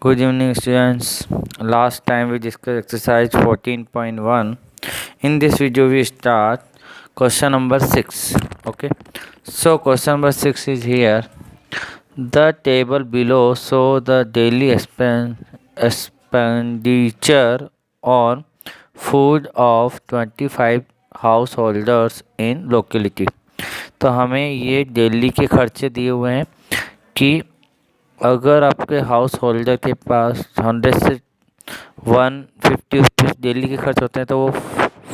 Good evening, students. Last time we discussed exercise 14.1. In this video, we start question number 6. Okay. So, question number 6 is here. The table below show the daily expenditure on food of 25 householders in locality. तो हमें ये daily के खर्चे दिए हुए हैं कि अगर आपके हाउस होल्डर के पास 100 से 150 रुपीज़ डेली के खर्च होते हैं तो वो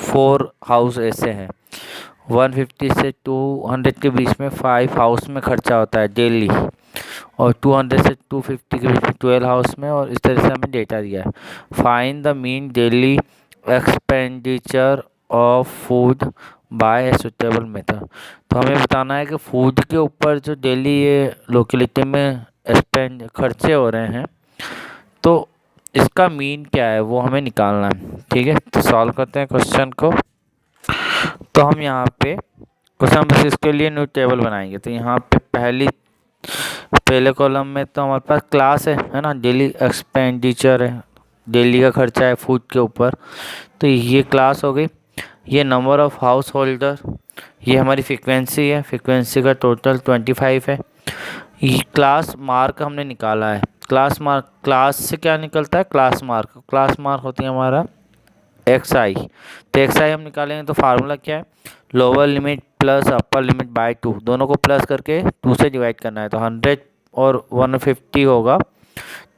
4 हाउस ऐसे हैं। 150 से 200 के बीच में 5 हाउस में खर्चा होता है डेली, और 200 से 250 के बीच में 12 हाउस में, और इस तरह से हमें डेटा दिया है। Find the mean daily expenditure of food by a suitable method. तो हमें बताना है कि फूड के ऊपर जो डेली ये लोकेलिटी में खर्चे हो रहे हैं तो इसका मीन क्या है वो हमें निकालना है। ठीक है, तो सॉल्व करते हैं क्वेश्चन को। तो हम यहाँ पे क्वेश्चन नंबर 6 के लिए न्यू टेबल बनाएंगे। तो यहाँ पे पहले कॉलम में तो हमारे पास क्लास है ना, डेली एक्सपेंडिचर है, डेली का खर्चा है फूड के ऊपर, तो ये क्लास हो गई। ये नंबर ऑफ हाउस होल्डर, ये हमारी फ्रीक्वेंसी है, फ्रीक्वेंसी का टोटल 25 है। ये क्लास मार्क हमने निकाला है। क्लास मार्क, क्लास से क्या निकलता है, क्लास मार्क होती है हमारा XI। तो XI हम निकालेंगे तो फार्मूला क्या है, lower limit plus upper limit by 2, दोनों को प्लस करके 2 से डिवाइड करना है। तो 100 और 150 होगा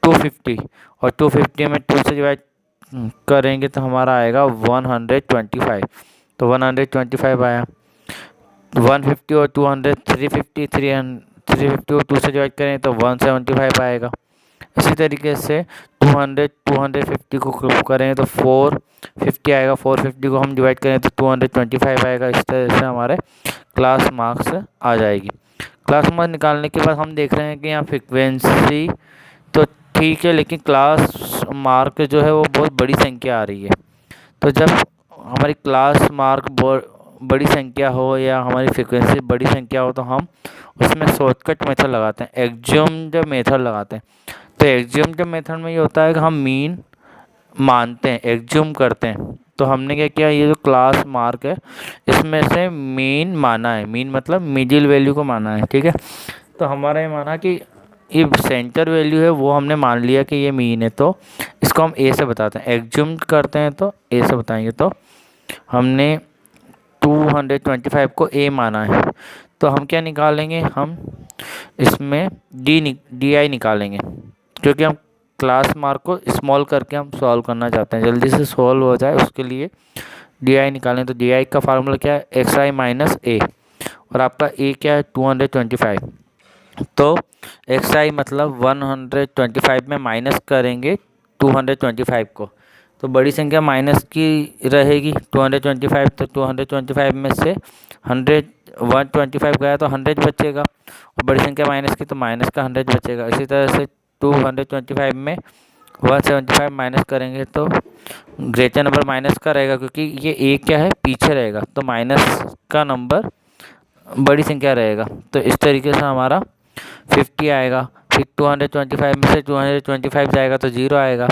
250, और 250 में 2 से डिवाइड करेंगे तो हमारा आएगा 125। तो 125 आया। 150 और 200 350, 350 और 2 से डिवाइड करें तो 175 आएगा। इसी तरीके से 250 को करें तो 450 आएगा। 450 को हम डिवाइड करें तो 225 आएगा। इस तरह से हमारे क्लास मार्क्स आ जाएगी। क्लास मार्क्स निकालने के बाद हम देख रहे हैं कि यहाँ फ्रिक्वेंसी तो ठीक है, लेकिन क्लास मार्क जो है वो बहुत बड़ी संख्या आ रही है। तो जब हमारी क्लास मार्क बड़ी संख्या हो या हमारी फ्रिक्वेंसी बड़ी संख्या हो तो हम उसमें शॉर्टकट मेथड लगाते हैं, एग्ज्यूम्ड मेथड लगाते हैं। तो एग्ज्यूम्ड मेथड में ये होता है कि हम मीन मानते हैं, एग्ज्यूम करते हैं। तो हमने क्या किया, ये जो क्लास मार्क है इसमें से मीन माना है, मीन मतलब मिडिल वैल्यू को माना है। ठीक है, तो हमारा ये माना कि ये सेंटर वैल्यू है वो हमने मान लिया कि ये मीन है, तो इसको हम ए से बताते हैं। एग्ज्यूम करते हैं तो ए से बताएंगे। तो हमने 225 को ए माना है, तो हम क्या निकालेंगे, हम इसमें DI निकालेंगे, क्योंकि हम क्लास मार्क को स्मॉल करके हम सॉल्व करना चाहते हैं, जल्दी से सॉल्व हो जाए उसके लिए DI निकालें। तो DI का फार्मूला क्या है, XI माइनस A, और आपका A क्या है 225। तो XI मतलब 125 में माइनस करेंगे 225 को, तो बड़ी संख्या माइनस की रहेगी 225। तो 225 में से 125 गया तो 100 बचेगा, और बड़ी संख्या माइनस की तो माइनस का 100 बचेगा। इसी तरह से 225 में 175 माइनस करेंगे तो ग्रेटर नंबर माइनस का रहेगा, क्योंकि ये ए क्या है पीछे रहेगा, तो माइनस का नंबर बड़ी संख्या रहेगा। तो इस तरीके से हमारा 50 आएगा। फिर 225 में से 225 जाएगा तो 0 आएगा।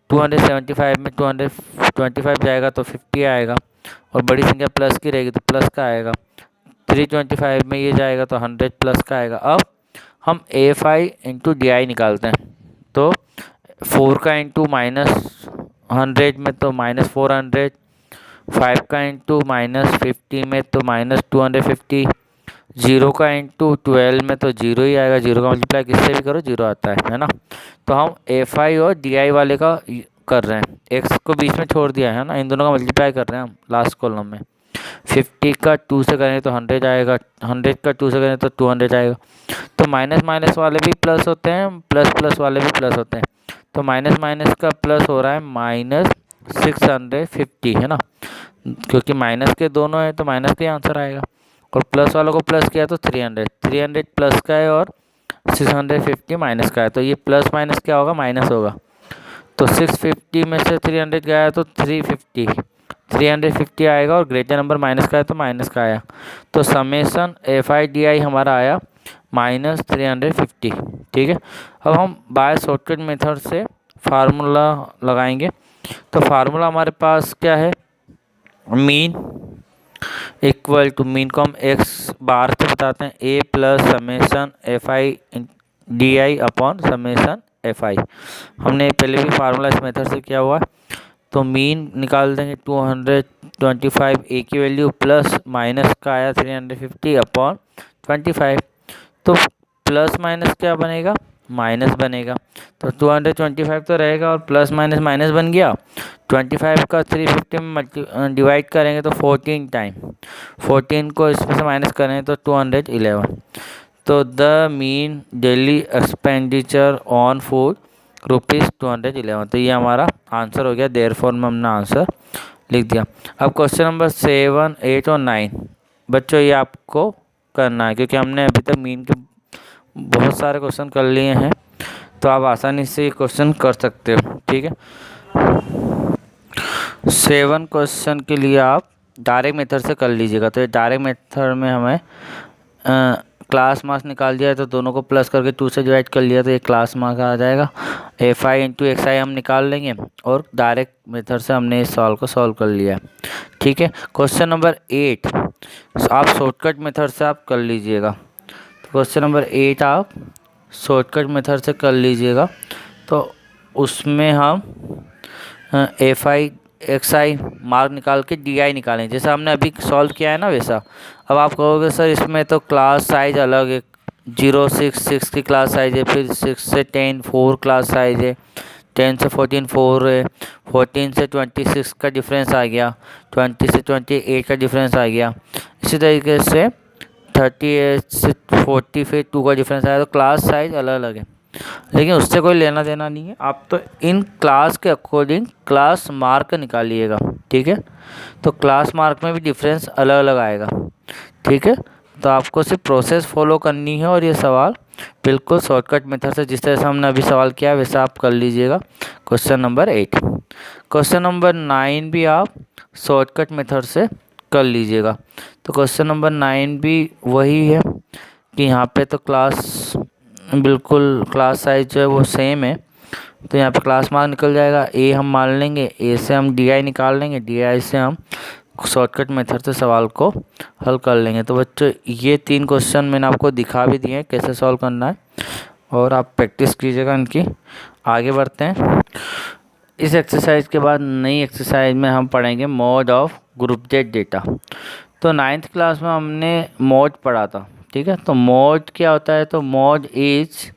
275 में 225 जाएगा तो 50 आएगा, और बड़ी संख्या प्लस की रहेगी तो प्लस का आएगा। 325 में ये जाएगा तो 100 प्लस का आएगा। अब हम AFI इंटू DI निकालते हैं। तो 4 का इंटू -100 में तो -400, 5 का इंटू -50 में तो -250, 0 का इंटू 12 में तो 0 ही आएगा। 0 का मल्टीप्लाई किससे भी करो 0 आता है ना। तो हम AFI और DI वाले का कर रहे हैं, x को बीच में छोड़ दिया है ना, इन दोनों का मल्टीप्लाई कर रहे हैं हम लास्ट कॉलम में। 50 का 2 से करें तो 100 आएगा, 100 का 2 से करें तो 200 आएगा। तो माइनस माइनस वाले भी प्लस होते हैं, प्लस प्लस वाले भी प्लस होते हैं। तो माइनस माइनस का प्लस हो रहा है -650 है ना, क्योंकि माइनस के दोनों है तो माइनस का आंसर आएगा। और प्लस वालों को प्लस किया तो 300 प्लस का है और 650 माइनस का है, तो ये प्लस माइनस क्या होगा, माइनस होगा। तो 650 में से 300 गया तो 350 आएगा, और ग्रेटर नंबर माइनस का है तो माइनस का आया। तो समेसन FI DI हमारा आया माइनस 350। ठीक है, अब हम बाय शॉर्टकट मेथड से फार्मूला लगाएंगे। तो फार्मूला हमारे पास क्या है, मीन इक्वल टू, मीन को हम एक्स बार से बताते हैं, A plus summation F I D I upon summation F I. हमने पहले भी फार्मूला इस मेथड से किया हुआ है। तो मीन निकाल देंगे 225 ए की वैल्यू प्लस माइनस का आया 350 अपॉन 25। तो प्लस माइनस क्या बनेगा, माइनस बनेगा। तो 225 तो रहेगा और प्लस माइनस माइनस बन गया। 25 का 350 में डिवाइड करेंगे तो 14 टाइम, 14 को इसमें से माइनस करेंगे तो 211। तो the mean daily expenditure on food ₹211। तो ये हमारा आंसर हो गया, देयरफॉर में हमने आंसर लिख दिया। अब क्वेश्चन नंबर 7, 8 और 9 बच्चों ये आपको करना है, क्योंकि हमने अभी तक मीन के बहुत सारे क्वेश्चन कर लिए हैं, तो आप आसानी से ये क्वेश्चन कर सकते हो। ठीक है, 7 क्वेश्चन के लिए आप डायरेक्ट मेथड से कर लीजिएगा। तो ये डायरेक्ट मेथड में हमें क्लास मार्क्स निकाल दिया है, तो दोनों को प्लस करके 2 से डिवाइड कर लिया तो ये क्लास मार्क्स आ जाएगा। एफ आई इंटू एक्स आई हम निकाल लेंगे और डायरेक्ट मेथड से हमने इस सवाल को सॉल्व कर लिया है। ठीक है, क्वेश्चन नंबर 8 आप शॉर्टकट मेथड से आप कर लीजिएगा। तो क्वेश्चन नंबर 8 आप शॉर्टकट मेथड से कर लीजिएगा। तो उसमें हम F I x I mark निकाल के डी आई निकालें, जैसा हमने अभी सॉल्व किया है ना वैसा। अब आप कहोगे सर इसमें तो क्लास साइज अलग है, 0 6 6 की क्लास साइज है, फिर 6 से 10 4 क्लास साइज है, 10 से 14 4 है, 14 से 26 का डिफरेंस आ गया, 20 से 28 का डिफरेंस आ गया। इसी तरीके से 38 से 40 फिर 2 का डिफरेंस आया। तो क्लास साइज अलग अलग है, लेकिन उससे कोई लेना देना नहीं है। आप तो इन क्लास के अकॉर्डिंग क्लास मार्क निकालिएगा। ठीक है, तो क्लास मार्क में भी डिफरेंस अलग अलग आएगा। ठीक है, तो आपको सिर्फ प्रोसेस फॉलो करनी है और ये सवाल बिल्कुल शॉर्टकट मेथड से जिस तरह से हमने अभी सवाल किया वैसा आप कर लीजिएगा। क्वेश्चन नंबर 8, क्वेश्चन नंबर 9 भी आप शॉर्टकट मेथड से कर लीजिएगा। तो क्वेश्चन नंबर 9 भी वही है कि यहाँ पे तो क्लास बिल्कुल क्लास साइज जो है वो सेम है, तो यहाँ पे क्लास मार्क निकल जाएगा। ए हम मान लेंगे, ए से हम डी आई निकाल लेंगे, डी आई से हम शॉर्टकट मेथड से सवाल को हल कर लेंगे। तो बच्चों ये 3 क्वेश्चन मैंने आपको दिखा भी दिए हैं कैसे सॉल्व करना है, और आप प्रैक्टिस कीजिएगा इनकी। आगे बढ़ते हैं। इस एक्सरसाइज के बाद नई एक्सरसाइज में हम पढ़ेंगे mode of group Z data. तो 9th क्लास में हमने मोड पढ़ा था। ठीक है, तो मोड क्या होता है, तो mode is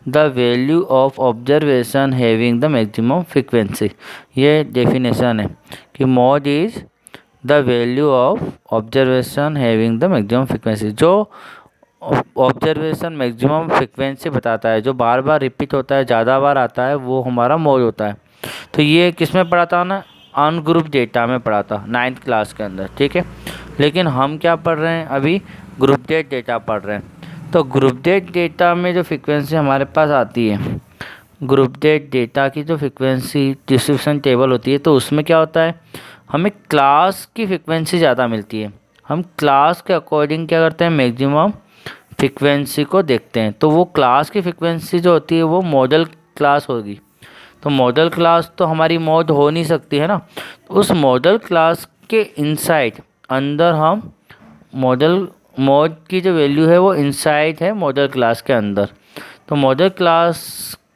the value of observation having the maximum frequency. ये डेफिनेशन है कि mode is the value of observation having the maximum frequency. जो ऑब्जर्वेशन मैक्सिमम फ्रीक्वेंसी बताता है, जो बार बार रिपीट होता है, ज़्यादा बार आता है, वो हमारा मोड होता है। तो ये किस में पढ़ा था ना, अनग्रुप डेटा में पढ़ा था 9th क्लास के अंदर। ठीक है, लेकिन हम क्या पढ़ रहे हैं अभी, ग्रुप डेट डेटा पढ़ रहे हैं। तो ग्रुप डेट डेटा में जो फ्रीक्वेंसी हमारे पास आती है, ग्रुप डेट डेटा की जो फ्रीक्वेंसी डिस्ट्रीब्यूशन टेबल होती है, तो उसमें क्या होता है, हमें क्लास की फ्रीक्वेंसी ज़्यादा मिलती है। हम क्लास के अकॉर्डिंग क्या करते हैं, मैक्सिमम फ्रीक्वेंसी को देखते हैं। तो वो क्लास की फ्रीक्वेंसी जो होती है वो मॉडल क्लास होगी। तो मॉडल क्लास तो हमारी मॉड हो नहीं सकती है ना, उस मॉडल क्लास के इनसाइड अंदर हम मॉड की जो वैल्यू है वो इनसाइड है मॉडल क्लास के अंदर। तो मॉडल क्लास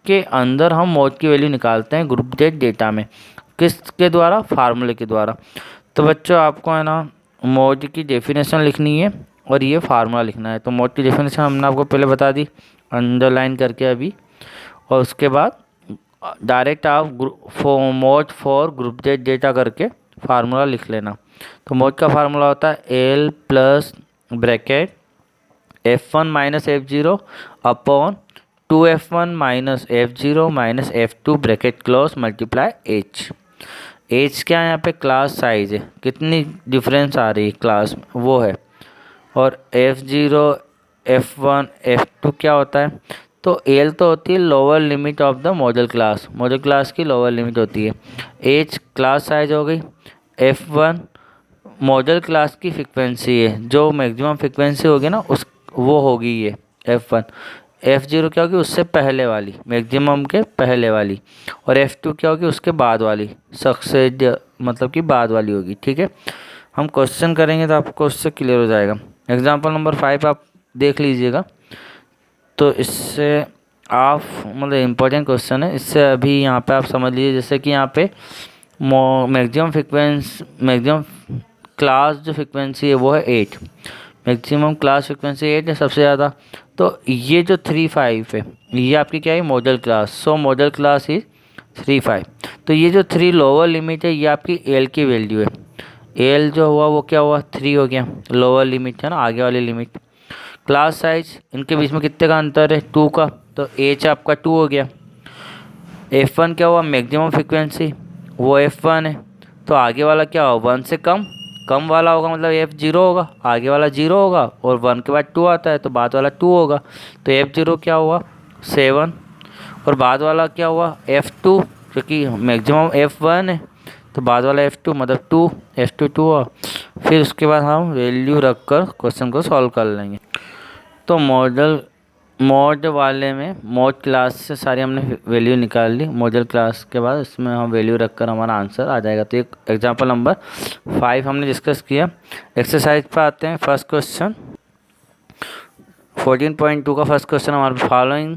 के अंदर हम मॉड की वैल्यू निकालते हैं ग्रुप जेड डेटा में, किसके द्वारा, फार्मूले के द्वारा। तो बच्चों आपको है ना मॉड की डेफिनेशन लिखनी है और ये फार्मूला लिखना है। तो मॉड की डेफिनेशन हमने आपको पहले बता दी अंडरलाइन करके अभी, और उसके बाद डायरेक्ट आप mode for group Z data करके फार्मूला लिख लेना। तो मोड का फार्मूला होता है L plus bracket F1 minus F0 upon 2F1 minus F0 minus F2 bracket close multiply H। H क्या है यहाँ पे, क्लास साइज है, कितनी डिफरेंस आ रही है क्लास वो है, और F0 F1 F2 क्या होता है, तो L तो होती है lower limit of the model class, model class की लोअर लिमिट होती है। H क्लास साइज हो गई, F1 मॉडल क्लास की फ्रीक्वेंसी है, जो मैक्सिमम फ्रीक्वेंसी होगी ना उस वो होगी ये F1, F0 क्या होगी उससे पहले वाली, मैक्सिमम के पहले वाली, और F2 क्या होगी उसके बाद वाली, सक्सेड मतलब कि बाद वाली होगी। ठीक है, हम क्वेश्चन करेंगे तो आपको उससे क्लियर हो जाएगा। एग्जाम्पल नंबर 5 आप देख लीजिएगा। तो इससे आप मतलब इम्पोर्टेंट क्वेश्चन है, इससे अभी यहाँ पे आप समझ लीजिए, जैसे कि यहाँ पे मैक्सिमम क्लास जो फ्रिक्वेंसी है वो है 8, मैक्सिमम क्लास फ्रिक्वेंसी 8 है सबसे ज़्यादा। तो ये जो 3.5 है ये आपकी क्या है model class, so model class is 3.5। तो ये जो 3 लोअर लिमिट है ये आपकी एल की वैल्यू है, एल जो हुआ वो क्या हुआ 3 हो गया, लोअर लिमिट है ना, आगे वाली लिमिट। क्लास साइज इनके बीच में कितने का अंतर है 2 का, तो एच आपका 2 हो गया। F1 क्या हुआ मैक्सिमम फ्रिक्वेंसी वो F1 है, तो आगे वाला क्या होगा 1 से कम वाला होगा, मतलब F0 होगा, आगे वाला 0 होगा, और 1 के बाद 2 आता है तो बाद वाला 2 होगा। तो F0 क्या हुआ 7, और बाद वाला क्या हुआ F2, क्योंकि मैक्सिमम F1 है तो बाद वाला F2 मतलब 2, F2 2 हुआ। फिर उसके बाद हम वैल्यू रख कर क्वेश्चन को सॉल्व कर लेंगे। तो मॉड वाले में मॉड क्लास से सारी हमने वैल्यू निकाल ली, मॉडल क्लास के बाद इसमें हम वैल्यू रखकर हमारा आंसर आ जाएगा। तो एक एग्जांपल नंबर 5 हमने डिस्कस किया। एक्सरसाइज पर आते हैं। फर्स्ट क्वेश्चन 14.2 का फर्स्ट क्वेश्चन हमारे following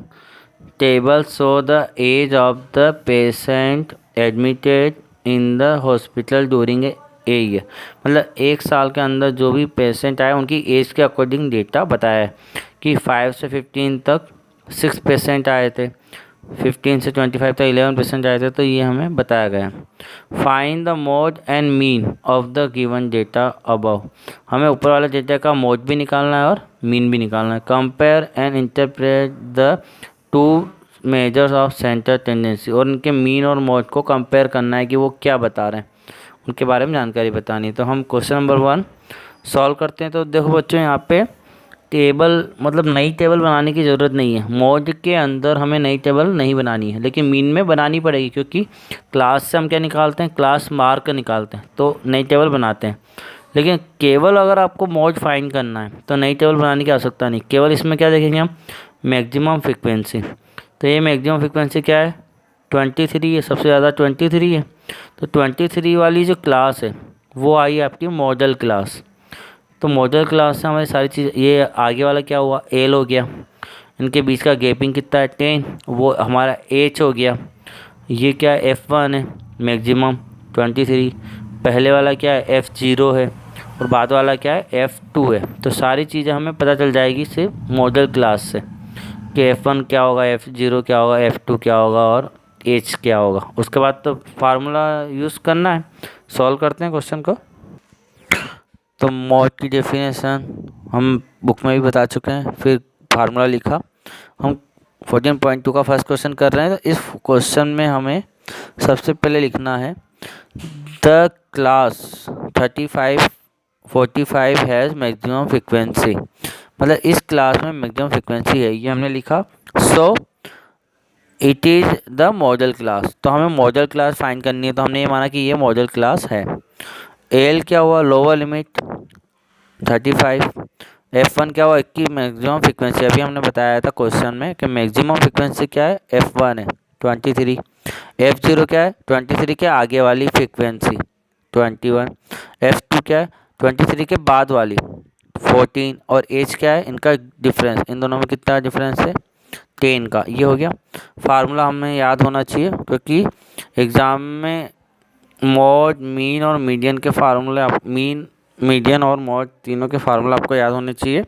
table show the age of the patient admitted in the hospital during a year, मतलब 1 साल के अंदर जो भी पेशेंट आए उनकी एज के अकॉर्डिंग डेटा बताया है कि 5 से 15 तक 6 पेशेंट आए थे, 15 से 25 तक 11 पेशेंट आए थे। तो ये हमें बताया गया। Find the mode and mean of the given data above, हमें ऊपर वाले डेटा का मोड भी निकालना है और मीन भी निकालना है। Compare and interpret the two measures of centre tendency, और उनके मीन और मोड को कंपेयर करना है कि वो क्या बता रहे हैं, उनके बारे में जानकारी बतानी है। तो हम क्वेश्चन नंबर 1 सॉल्व करते हैं। तो देखो बच्चों यहाँ पे टेबल मतलब नई टेबल बनाने की ज़रूरत नहीं है, मॉड के अंदर हमें नई टेबल नहीं बनानी है, लेकिन मीन में बनानी पड़ेगी, क्योंकि क्लास से हम क्या निकालते हैं क्लास मार्क निकालते हैं, तो नई टेबल बनाते हैं। लेकिन केवल अगर आपको मॉड फाइंड करना है तो नई टेबल बनाने की आवश्यकता नहीं, केवल इसमें क्या देखेंगे हम मैक्सिमम फ्रिक्वेंसी। तो ये मैक्सिमम फ्रिक्वेंसी क्या है 23 है, सबसे ज़्यादा 23 है। तो 23 वाली जो क्लास है वो आई आपकी मॉडल क्लास। तो मॉडल क्लास से हमारी सारी चीज़, ये आगे वाला क्या हुआ एल हो गया, इनके बीच का गैपिंग कितना है 10, वो हमारा एच हो गया। ये क्या है F1 है मैक्सिमम 23, पहले वाला क्या है F0 है, और बाद वाला क्या है F2 है। तो सारी चीज़ें हमें पता चल जाएगी सिर्फ मॉडल क्लास से कि F1 क्या होगा, F0 क्या होगा, F2 क्या होगा और एच क्या होगा। उसके बाद तो फार्मूला यूज़ करना है। सॉल्व करते हैं क्वेश्चन को। तो मॉड की डेफिनेशन हम बुक में भी बता चुके हैं, फिर फार्मूला लिखा। हम 14.2 का फर्स्ट क्वेश्चन कर रहे हैं। तो इस क्वेश्चन में हमें सबसे पहले लिखना है the class 3545 has maximum frequency, मतलब इस क्लास में मैक्सिमम फ्रिक्वेंसी है, ये हमने लिखा। So it is the model class, तो हमें मॉडल क्लास फाइंड करनी है, तो हमने ये माना कि ये मॉडल क्लास है। एल क्या हुआ लोअर लिमिट 35, F1 क्या हुआ इसकी मैक्सिमम फ्रिक्वेंसी, अभी हमने बताया था क्वेश्चन में कि मैक्सिमम फ्रिक्वेंसी क्या है F1 है 23, F0 क्या है 23 के आगे वाली फ्रिक्वेंसी 21, F2 क्या है 23 के बाद वाली 14, और एच क्या है इनका डिफरेंस, इन दोनों में कितना डिफरेंस है 10 का। ये हो गया। फार्मूला हमें याद होना चाहिए, क्योंकि एग्ज़ाम में मॉड मीन और मीडियन के फार्मूले, मीन मीडियन और मॉड तीनों के फार्मूला आपको याद होने चाहिए,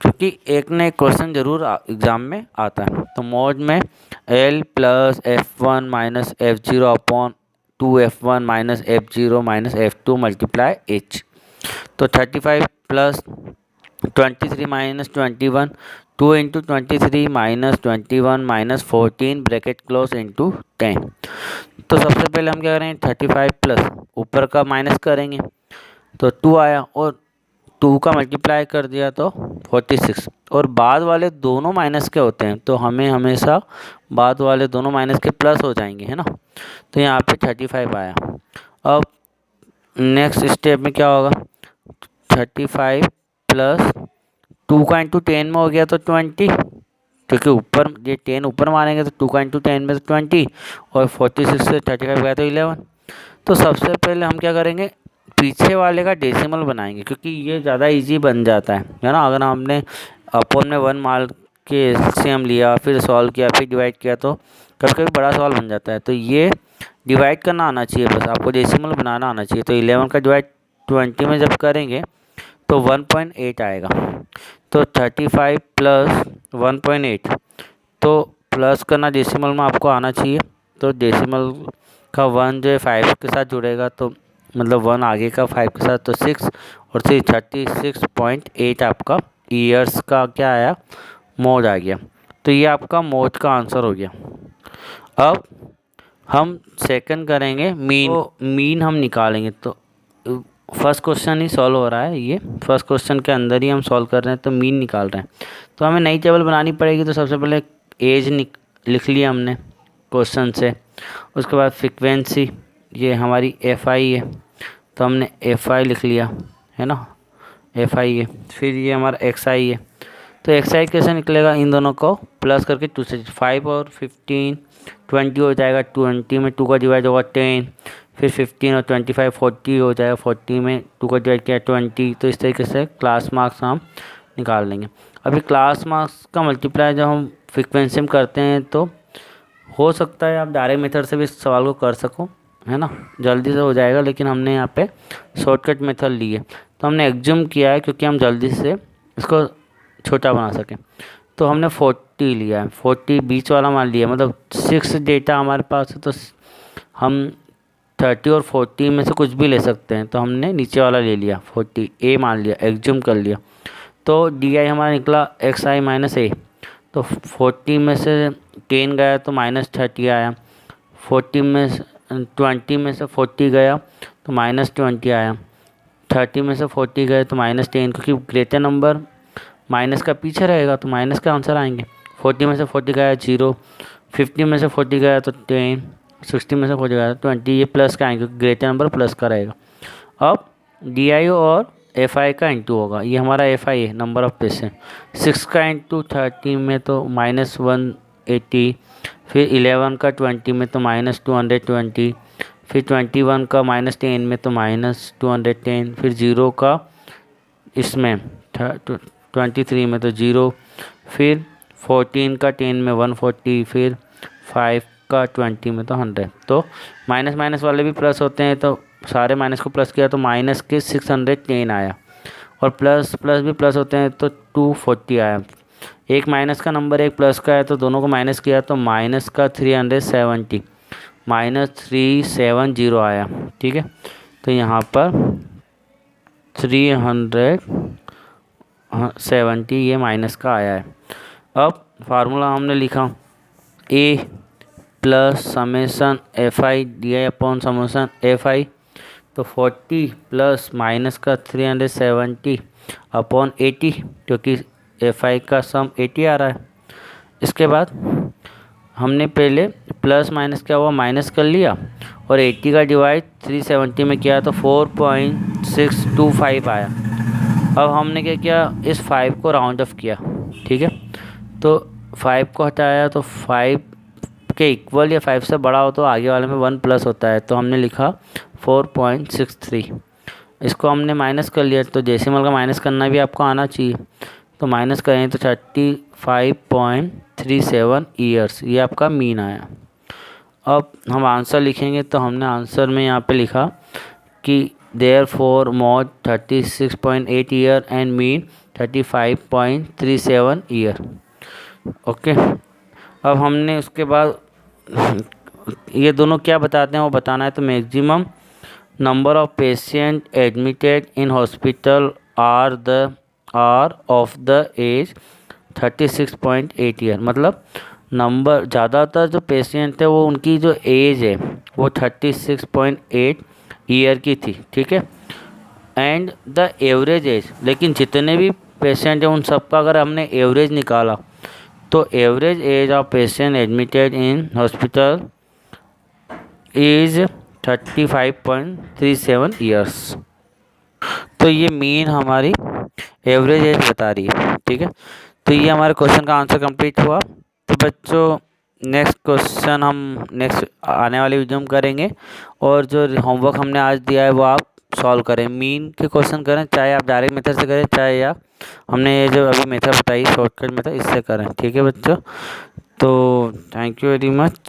क्योंकि एक न एक क्वेश्चन जरूर एग्ज़ाम में आता है। तो मॉड में L plus F1 minus F0 upon 2F1 minus F0 minus F2 multiply H। तो 35 plus 23 minus 21, 2 into 23 minus 21 minus 14 bracket close into 10। तो सबसे पहले हम क्या करेंगे 35 प्लस ऊपर का माइनस करेंगे तो 2 आया, और 2 का मल्टीप्लाई कर दिया तो 46, और बाद वाले दोनों माइनस के होते हैं, तो हमें हमेशा बाद वाले दोनों माइनस के प्लस हो जाएंगे, है ना। तो यहाँ पे 35 आया। अब नेक्स्ट स्टेप में क्या होगा 35 प्लस 2 का इंटू 10 में हो गया तो 20, क्योंकि ऊपर ये 10 ऊपर मारेंगे तो 2 का इंटू 10 में तो 20, और 46 से 35 गया तो 11। तो सबसे पहले हम क्या करेंगे, पीछे वाले का डेसिमल बनाएंगे, क्योंकि ये ज़्यादा इजी बन जाता है ना। अगर हमने अपोन में 1 मार के एलसीएम लिया, फिर सॉल्व किया, फिर डिवाइड किया, तो कभी कभी बड़ा सवाल बन जाता है। तो ये डिवाइड करना आना चाहिए, बस आपको डेसिमल बनाना आना चाहिए। तो 11 का डिवाइड 20 में जब करेंगे तो 1.8 आएगा। तो 35 प्लस 1.8, तो प्लस करना डेसिमल में आपको आना चाहिए। तो डेसिमल का 1 जो है 5 के साथ जुड़ेगा, तो मतलब 1 आगे का 5 के साथ, तो 6 और 3 36.8 आपका ईयर्स का क्या आया, मोड आ गया। तो ये आपका मोड का आंसर हो गया। अब हम सेकंड करेंगे मीन। तो मीन हम निकालेंगे, तो फर्स्ट क्वेश्चन ही सॉल्व हो रहा है, ये फर्स्ट क्वेश्चन के अंदर ही हम सॉल्व कर रहे हैं, तो मीन निकाल रहे हैं। तो हमें नई टेबल बनानी पड़ेगी। तो सबसे पहले एज लिख लिया हमने क्वेश्चन से, उसके बाद फ्रीक्वेंसी, ये हमारी FI है, तो हमने FI लिख लिया है ना, FI है। फिर ये हमारा XI है, तो XI कैसे निकलेगा, इन दोनों को प्लस करके 2 से 5 और 15 20 हो जाएगा। 20 में 2 का डिवाइड होगा 10, फिर 15 और 25 40 हो जाएगा। 40 में 2 का डिवाइड किया 20। तो इस तरीके से क्लास मार्क्स हम निकाल लेंगे। अभी क्लास मार्क्स का मल्टीप्लाई जब हम फ्रीक्वेंसी में करते हैं, तो हो सकता है आप डायरेक्ट मेथड से भी इस सवाल को कर सको, है ना, जल्दी से हो जाएगा। लेकिन हमने यहाँ पे शॉर्टकट मेथड ली है, तो हमने एग्ज्यूम किया है क्योंकि हम जल्दी से इसको छोटा बना सकें। तो हमने 40 लिया है, 40 बीच वाला मान लिया, मतलब 6 डेटा हमारे पास है, तो हम 30 और 40 में से कुछ भी ले सकते हैं। तो हमने नीचे वाला ले लिया, 40A मान लिया, एग्ज्यूम कर लिया। तो DI हमारा निकला XI माइनस A। तो 40 में से 10 गया तो -30 आया, 40 में 20 में से 40 गया तो -20 आया, 30 में से 40 गए तो -10, क्योंकि ग्रेटर नंबर माइनस का पीछे रहेगा तो माइनस का आंसर आएंगे। 40 में से 40 गया 0, 50 में से 40 गया तो 10, 60 में से 40 गया तो 20, ये प्लस का आएंगे क्योंकि ग्रेटर नंबर प्लस का रहेगा। अब DI और FI का इंटू होगा, ये हमारा FI है, नंबर ऑफ पेशेंट। 6 का इंटू 30 में तो -180, फिर 11 का 20 में तो -220, फिर 21 का -10 में तो -210, फिर 0 का इसमें 23 में तो 0, फिर 14 का 10 में 140, फिर 5 का 20 में तो 100। तो माइनस माइनस वाले भी प्लस होते हैं, तो सारे माइनस को प्लस किया तो माइनस के 610 आया, और प्लस प्लस भी प्लस होते हैं तो 240 आया। एक माइनस का नंबर एक प्लस का है, तो दोनों को माइनस किया तो माइनस का 370 -370 आया। ठीक है, तो यहाँ पर 370 ये माइनस का आया है। अब फार्मूला हमने लिखा, A plus summation FI DI upon summation FI, तो 40 प्लस माइनस का 370 अपॉन 80, क्योंकि FI का सम 80 आ रहा है। इसके बाद हमने पहले प्लस माइनस क्या हुआ, माइनस कर लिया, और 80 का डिवाइड 370 में किया तो 4.625 आया। अब हमने क्या किया, इस 5 को राउंड ऑफ किया। ठीक है, तो 5 को हटाया तो 5 के इक्वल या 5 से बड़ा हो तो आगे वाले में 1 प्लस होता है, तो हमने लिखा 4.63। इसको हमने माइनस कर लिया, तो डेसिमल का माइनस करना भी आपको आना चाहिए। तो माइनस करें तो 35.37 ईयर्स, ये आपका मीन आया। अब हम आंसर लिखेंगे, तो हमने आंसर में यहाँ पे लिखा कि therefore mode 36.8 year and mean 35.37 year. Okay, अब हमने उसके बाद ये दोनों क्या बताते हैं वो बताना है। तो maximum number of patient admitted in hospital are of the age 36.8 year, मतलब नंबर ज़्यादातर जो पेशेंट है वो उनकी जो एज है वो 36.8 ईयर की थी। ठीक है, एंड द एवरेज एज, लेकिन जितने भी पेशेंट हैं उन सबका अगर हमने एवरेज निकाला तो average age of patient admitted in hospital is 35.37 years. तो ये मीन हमारी एवरेज एज बता रही है। ठीक है। तो ये हमारे क्वेश्चन का आंसर कंप्लीट हुआ। तो बच्चों नेक्स्ट क्वेश्चन हम नेक्स्ट आने वाली वीडियो में करेंगे, और जो होमवर्क हमने आज दिया है वो आप सॉल्व करें। मीन के क्वेश्चन करें, चाहे आप डायरेक्ट मेथड से करें, चाहे या हमने ये जो अभी मेथड बताई शॉर्टकट मेथड इससे करें। ठीक है बच्चों, तो थैंक यू वेरी मच।